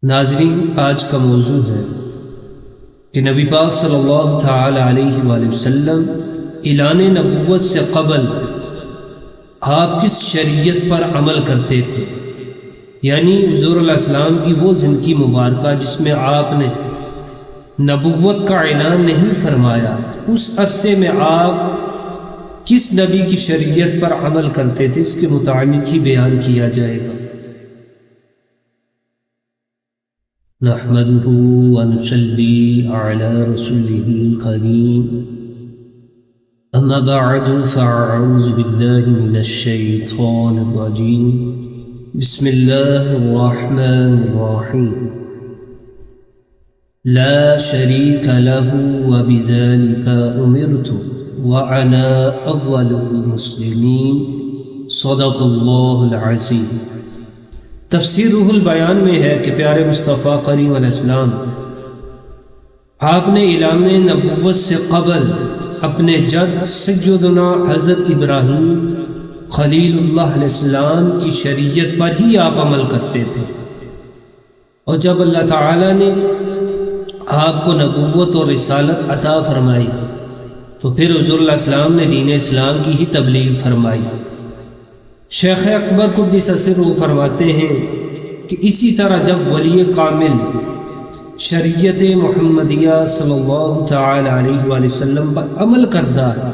ناظرین، آج کا موضوع ہے کہ نبی پاک صلی اللہ تعالی علیہ وآلہ وسلم اعلان نبوت سے قبل آپ کس شریعت پر عمل کرتے تھے، یعنی حضور علیہ السلام کی وہ زندگی مبارکہ جس میں آپ نے نبوت کا اعلان نہیں فرمایا، اس عرصے میں آپ کس نبی کی شریعت پر عمل کرتے تھے، اس کے متعلق ہی بیان کیا جائے گا۔ نحمده ونصلي على رسوله الكريم، أما بعد فأعوذ بالله من الشيطان الرجيم، بسم الله الرحمن الرحيم، لا شريك له وبذلك أمرت وأنا أول المسلمين، صدق الله العظيم۔ تفسیر روح البیان میں ہے کہ پیارے مصطفیٰ کریم علیہ السلام آپ نے اعلان نبوت سے قبل اپنے جد سیدنا حضرت ابراہیم خلیل اللہ علیہ السلام کی شریعت پر ہی آپ عمل کرتے تھے، اور جب اللہ تعالیٰ نے آپ کو نبوت اور رسالت عطا فرمائی تو پھر حضور علیہ السلام نے دین اسلام کی ہی تبلیغ فرمائی۔ شیخ اکبر قدس سرہ فرماتے ہیں کہ اسی طرح جب ولی کامل شریعت محمدیہ صلی اللہ تعالی علیہ وآلہ وسلم پر عمل کرتا ہے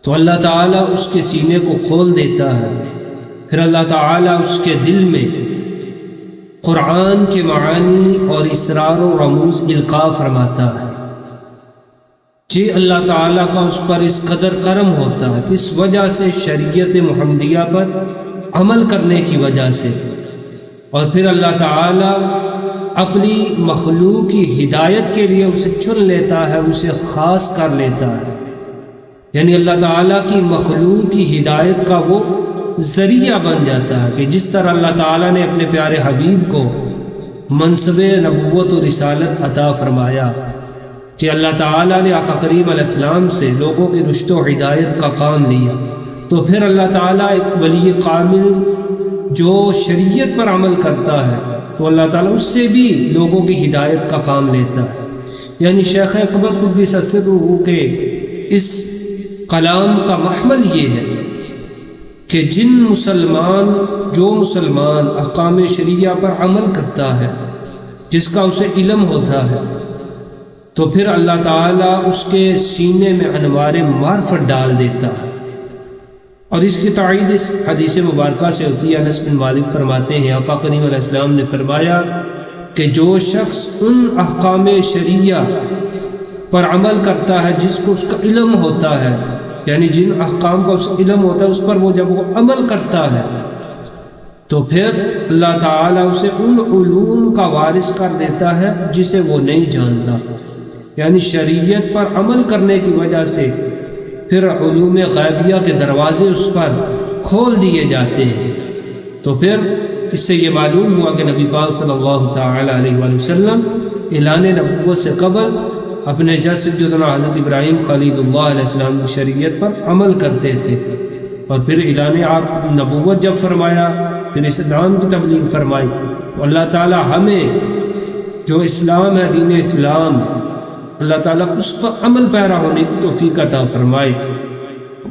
تو اللہ تعالیٰ اس کے سینے کو کھول دیتا ہے، پھر اللہ تعالیٰ اس کے دل میں قرآن کے معانی اور اسرار و رموز القاء فرماتا ہے۔ جی اللہ تعالیٰ کا اس پر اس قدر کرم ہوتا ہے، اس وجہ سے شریعت محمدیہ پر عمل کرنے کی وجہ سے، اور پھر اللہ تعالیٰ اپنی مخلوق کی ہدایت کے لیے اسے چن لیتا ہے، اسے خاص کر لیتا ہے، یعنی اللہ تعالیٰ کی مخلوق کی ہدایت کا وہ ذریعہ بن جاتا ہے کہ جس طرح اللہ تعالیٰ نے اپنے پیارے حبیب کو منصب نبوت و رسالت عطا فرمایا کہ اللہ تعالیٰ نے آقا کریم علیہ السلام سے لوگوں کی رشد و ہدایت کا کام لیا، تو پھر اللہ تعالیٰ ایک ولی کامل جو شریعت پر عمل کرتا ہے تو اللہ تعالیٰ اس سے بھی لوگوں کی ہدایت کا کام لیتا ہے۔ یعنی شیخ اکبر قدس سرہ کے اس کلام کا محمل یہ ہے کہ جو مسلمان احکام شریعہ پر عمل کرتا ہے، جس کا اسے علم ہوتا ہے، تو پھر اللہ تعالیٰ اس کے سینے میں انوار معرفت ڈال دیتا ہے، اور اس کی تائید اس حدیث مبارکہ سے ہوتی ہے۔ انس بن مالک فرماتے ہیں آقا کریم علیہ السلام نے فرمایا کہ جو شخص ان احکام شریعہ پر عمل کرتا ہے جس کو اس کا علم ہوتا ہے، یعنی جن احکام کا اس کا علم ہوتا ہے اس پر وہ جب وہ عمل کرتا ہے تو پھر اللہ تعالیٰ اسے ان علوم کا وارث کر دیتا ہے جسے وہ نہیں جانتا، یعنی شریعت پر عمل کرنے کی وجہ سے پھر علوم غیبیہ کے دروازے اس پر کھول دیے جاتے ہیں۔ تو پھر اس سے یہ معلوم ہوا کہ نبی پاک صلی اللہ تعالی علیہ وآلہ وسلم اعلان نبوت سے قبل اپنے جد سیدنا حضرت ابراہیم خلیل اللہ علیہ السلام کی شریعت پر عمل کرتے تھے، اور پھر اعلان آپ نبوت جب فرمایا پھر اسلام کی تبلیغ فرمائی۔ اللہ تعالی ہمیں جو اسلام ہے، دین اسلام، اللہ تعالیٰ اس پر عمل پیرا ہونے کی توفیق عطا فرمائے۔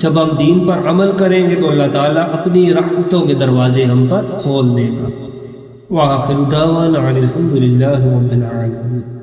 جب ہم دین پر عمل کریں گے تو اللہ تعالیٰ اپنی رحمتوں کے دروازے ہم پر کھول دے گا۔ وآخر دعوانا الحمد للہ رب العالمین۔